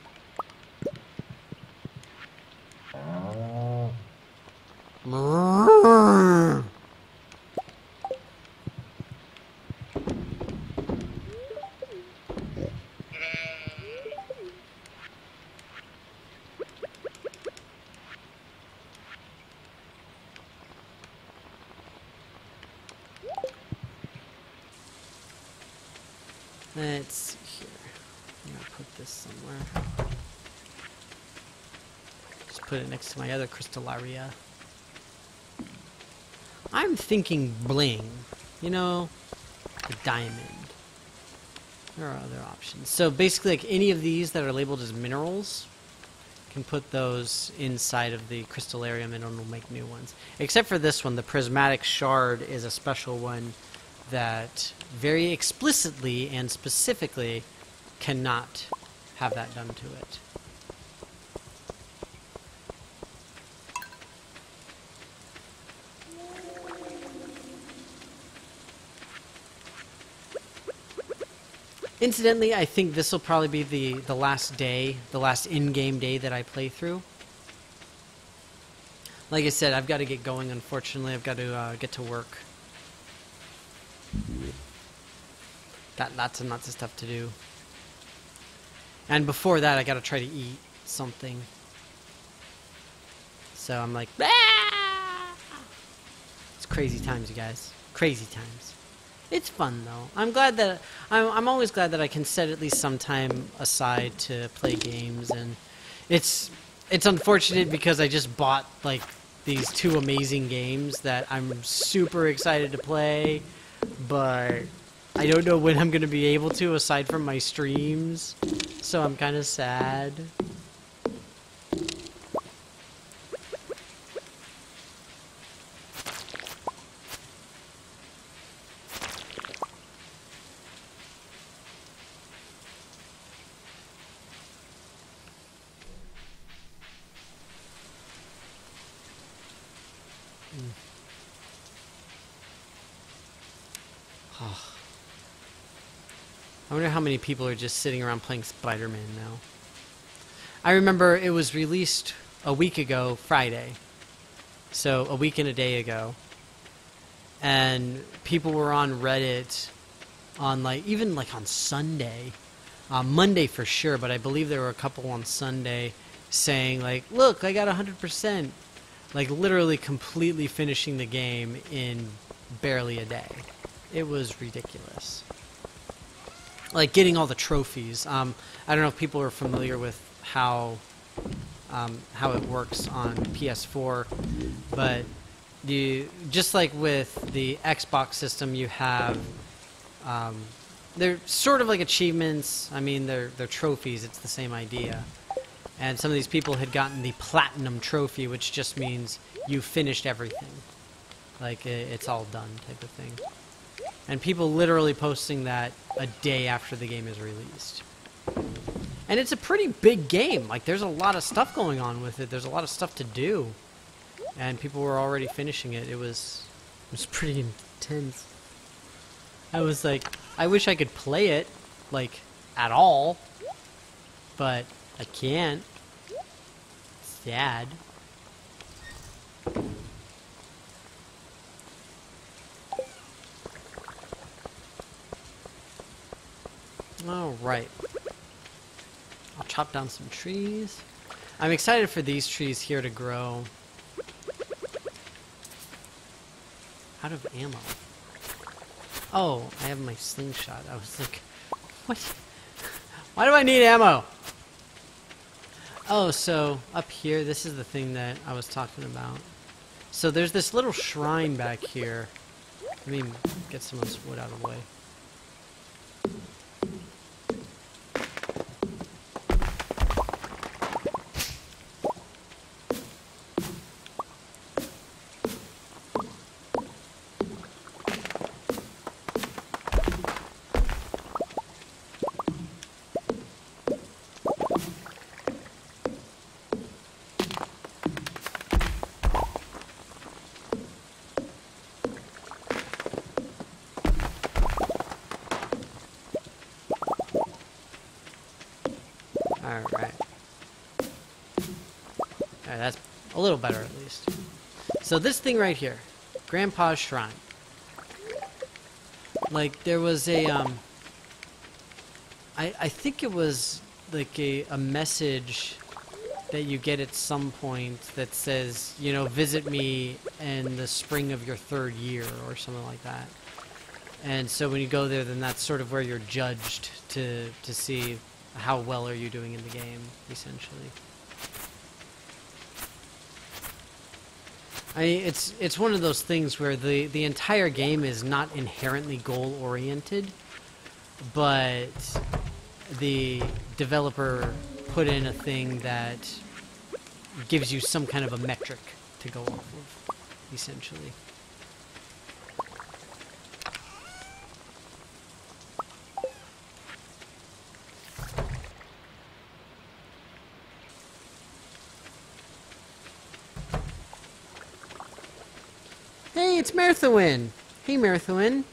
Let's see here. I'm gonna put this somewhere. Just put it next to my other crystalleria. I'm thinking bling. You know, the diamond. There are other options. So basically, like any of these that are labeled as minerals, can put those inside of the crystallarium and it'll make new ones. Except for this one, the prismatic shard is a special one that very explicitly and specifically cannot have that done to it. Incidentally, I think this will probably be the last day, the last in-game day that I play through. Like I said, I've got to get going, unfortunately. I've got to get to work. Got lots and lots of stuff to do. And before that, I gotta try to eat something. So I'm like, ah! It's crazy times, you guys. Crazy times. It's fun though. I'm glad that I'm always glad that I can set at least some time aside to play games, and it's unfortunate because I just bought like these 2 amazing games that I'm super excited to play, but I don't know when I'm going to be able to aside from my streams. So I'm kind of sad. I wonder how many people are just sitting around playing Spider-Man now. I remember it was released a week ago, Friday. So a week and a day ago. And people were on Reddit on like, even like on Sunday. Monday for sure, but I believe there were a couple on Sunday saying like, look, I got 100%. Like literally completely finishing the game in barely a day. It was ridiculous. Like getting all the trophies. I don't know if people are familiar with how it works on PS4, but you just like with the Xbox system, you have they're sort of like achievements. I mean, they're trophies. It's the same idea. And some of these people had gotten the platinum trophy, which just means you finished everything. Like it's all done type of thing. And people literally posting that a day after the game is released. And it's a pretty big game. Like, there's a lot of stuff going on with it. There's a lot of stuff to do. And people were already finishing it. It was pretty intense. I was like, I wish I could play it, like, at all. But I can't. Sad. Alright. I'll chop down some trees. I'm excited for these trees here to grow. Out of ammo. Oh, I have my slingshot. I was like, what? Why do I need ammo? Oh, so up here, this is the thing that I was talking about. So there's this little shrine back here. Let me get some of this wood out of the way. Alright. Alright, that's a little better at least. So this thing right here, Grandpa's Shrine. Like, there was a, I think it was like a message that you get at some point that says, you know, visit me in the spring of your 3rd year or something like that. And so when you go there, then that's sort of where you're judged to see how well are you doing in the game, essentially. It's one of those things where the entire game is not inherently goal-oriented, but the developer put in a thing that gives you some kind of a metric to go off of, essentially. Hey, it's Merthawin! Hey, Merthawin.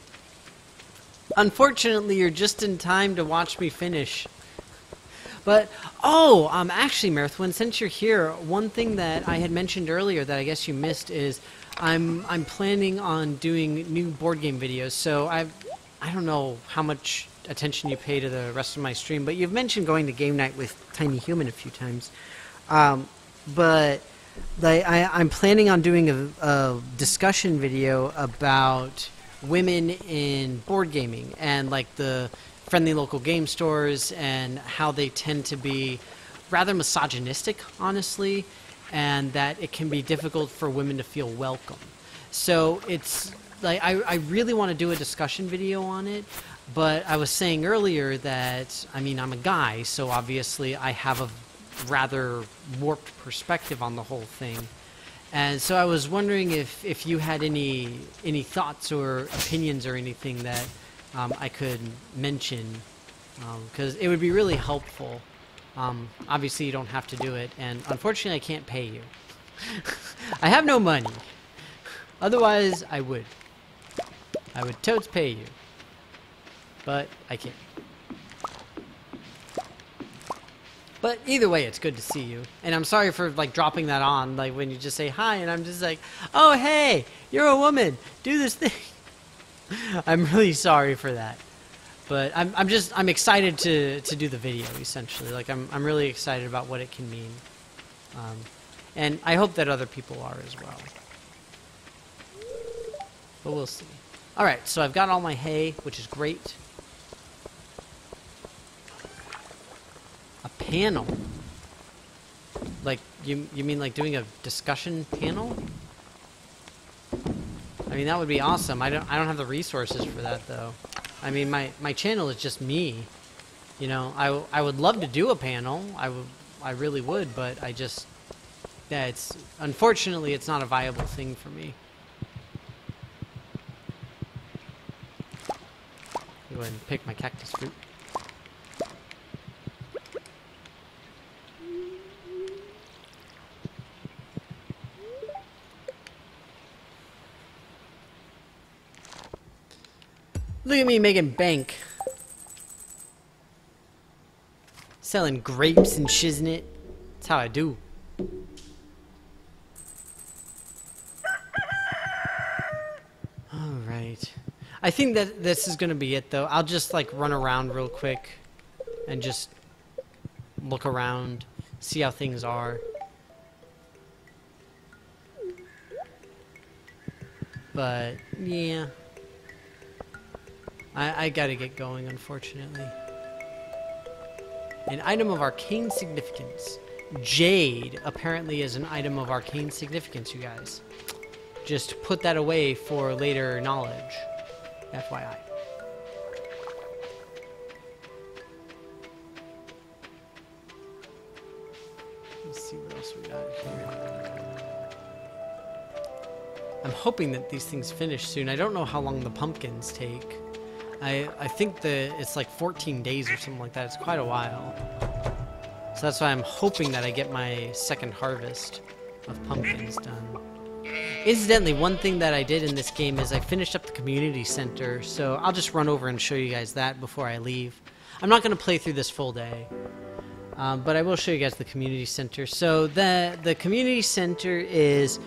Unfortunately, you're just in time to watch me finish. But, oh, actually, Merthawin, since you're here, one thing that I had mentioned earlier that I guess you missed is I'm planning on doing new board game videos. So I don't know how much attention you pay to the rest of my stream. But you've mentioned going to game night with Tiny Human a few times. But I'm planning on doing a discussion video about women in board gaming and like the friendly local game stores and how they tend to be rather misogynistic, honestly, and that it can be difficult for women to feel welcome. So it's like I really want to do a discussion video on it, but I was saying earlier that, I mean, I'm a guy, so obviously I have a rather warped perspective on the whole thing. And so I was wondering if you had any thoughts or opinions or anything that I could mention, because it would be really helpful. Obviously, you don't have to do it, and unfortunately, I can't pay you. I have no money. Otherwise, I would. I would totes pay you. But I can't. But either way, it's good to see you. And I'm sorry for, like, dropping that on, like, when you just say hi, and I'm just like, oh, hey, you're a woman. Do this thing. I'm really sorry for that. But I'm excited to do the video, essentially. Like, I'm really excited about what it can mean. And I hope that other people are as well. But we'll see. Alright, so I've got all my hay, which is great. A panel? Like, you mean like doing a discussion panel? I mean, that would be awesome. I don't have the resources for that, though. I mean, my channel is just me. You know, I would love to do a panel. I really would, but I just... Yeah, unfortunately, it's not a viable thing for me. Go ahead and pick my cactus fruit. Look at me making bank. Selling grapes and shiznit. That's how I do. Alright. I think that this is going to be it, though. I'll just, like, run around real quick and just look around, see how things are. But, yeah. I gotta get going, unfortunately. An item of arcane significance. Jade apparently is an item of arcane significance, you guys. Just put that away for later knowledge. FYI. Let's see what else we got here. I'm hoping that these things finish soon. I don't know how long the pumpkins take. I think it's like 14 days or something like that. It's quite a while. So that's why I'm hoping that I get my second harvest of pumpkins done. Incidentally, one thing that I did in this game is I finished up the community center, so I'll just run over and show you guys that before I leave. I'm not going to play through this full day, but I will show you guys the community center. So the community center is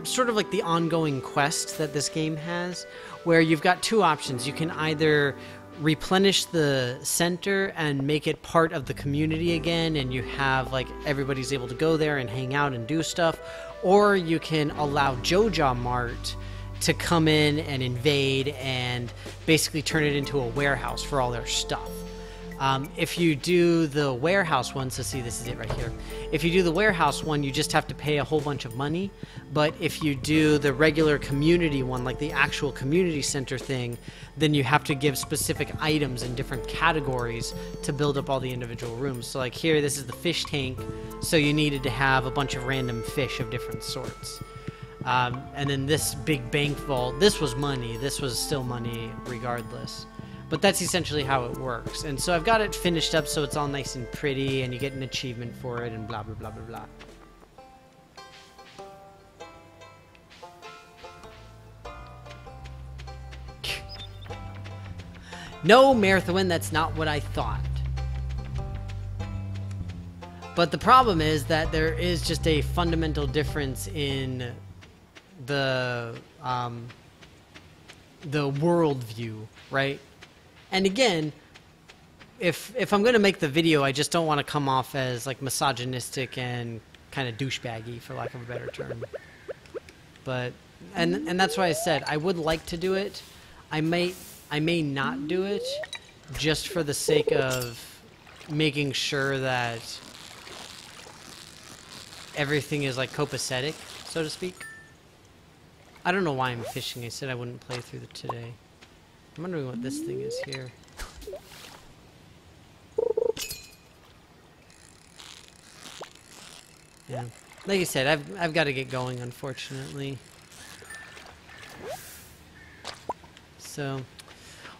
sort of like the ongoing quest that this game has, where you've got two options. You can either replenish the center and make it part of the community again, and you have, like, everybody's able to go there and hang out and do stuff, or you can allow Joja Mart to come in and invade and basically turn it into a warehouse for all their stuff. If you do the warehouse one, so see, this is it right here. If you do the warehouse one, you just have to pay a whole bunch of money. But if you do the regular community one, like the actual community center thing, then you have to give specific items in different categories to build up all the individual rooms. So like here, this is the fish tank, so you needed to have a bunch of random fish of different sorts. And then this big bank vault, this was money. This was still money regardless. But that's essentially how it works. And so I've got it finished up so it's all nice and pretty, and you get an achievement for it, and blah, blah, blah, blah, blah. No, Marathon, that's not what I thought. But the problem is that there is just a fundamental difference in the worldview, right? And again, if I'm gonna make the video, I just don't want to come off as like misogynistic and kind of douchebaggy, for lack of a better term. But and that's why I said I would like to do it. I may not do it, just for the sake of making sure that everything is like copacetic, so to speak. I don't know why I'm fishing. I said I wouldn't play through today. I'm wondering what this thing is here. Yeah, like I said, I've got to get going, unfortunately. So,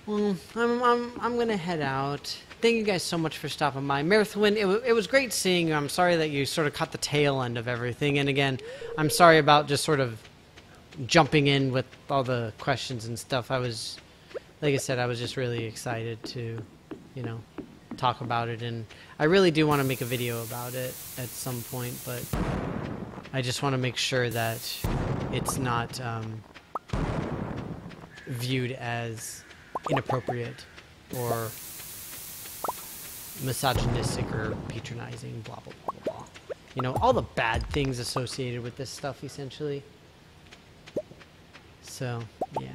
well, I'm gonna head out. Thank you guys so much for stopping by, Marathon. It was great seeing you. I'm sorry that you sort of caught the tail end of everything, and again, I'm sorry about just sort of jumping in with all the questions and stuff. I was, like I said, I was just really excited to, you know, talk about it, and I really do want to make a video about it at some point, but I just want to make sure that it's not viewed as inappropriate or misogynistic or patronizing, blah blah blah blah. You know, all the bad things associated with this stuff, essentially. So, yeah.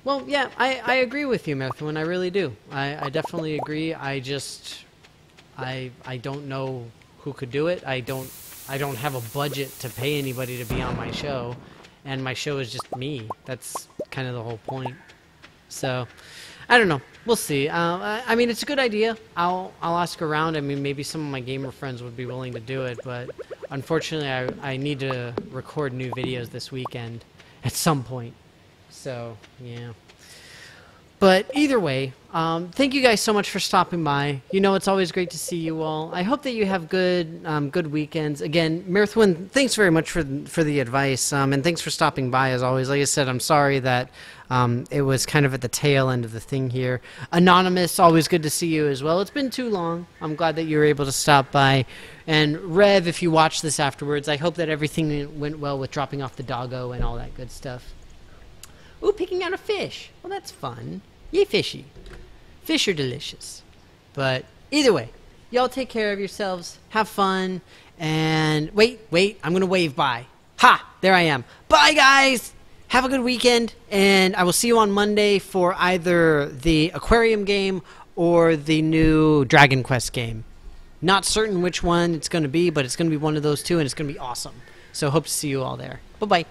Well, yeah, I agree with you, Marathon. I really do. I definitely agree. I don't know who could do it. I don't have a budget to pay anybody to be on my show, and my show is just me. That's kind of the whole point. So, I don't know. We'll see. I mean, it's a good idea. I'll ask around. I mean, maybe some of my gamer friends would be willing to do it, but unfortunately, I need to record new videos this weekend at some point. So, yeah. But either way, thank you guys so much for stopping by. You know, it's always great to see you all. I hope that you have good weekends. Again, Marathon, thanks very much for the advice, and thanks for stopping by as always. Like I said, I'm sorry that it was kind of at the tail end of the thing here. Anonymous, always good to see you as well. It's been too long. I'm glad that you were able to stop by. And Rev, if you watch this afterwards, I hope that everything went well with dropping off the doggo and all that good stuff. Ooh, picking out a fish. Well, that's fun. Yay, fishy. Fish are delicious. But either way, y'all take care of yourselves. Have fun. And wait, I'm going to wave bye. Ha! There I am. Bye, guys! Have a good weekend. And I will see you on Monday for either the aquarium game or the new Dragon Quest game. Not certain which one it's going to be, but it's going to be one of those two, and it's going to be awesome. So hope to see you all there. Bye-bye.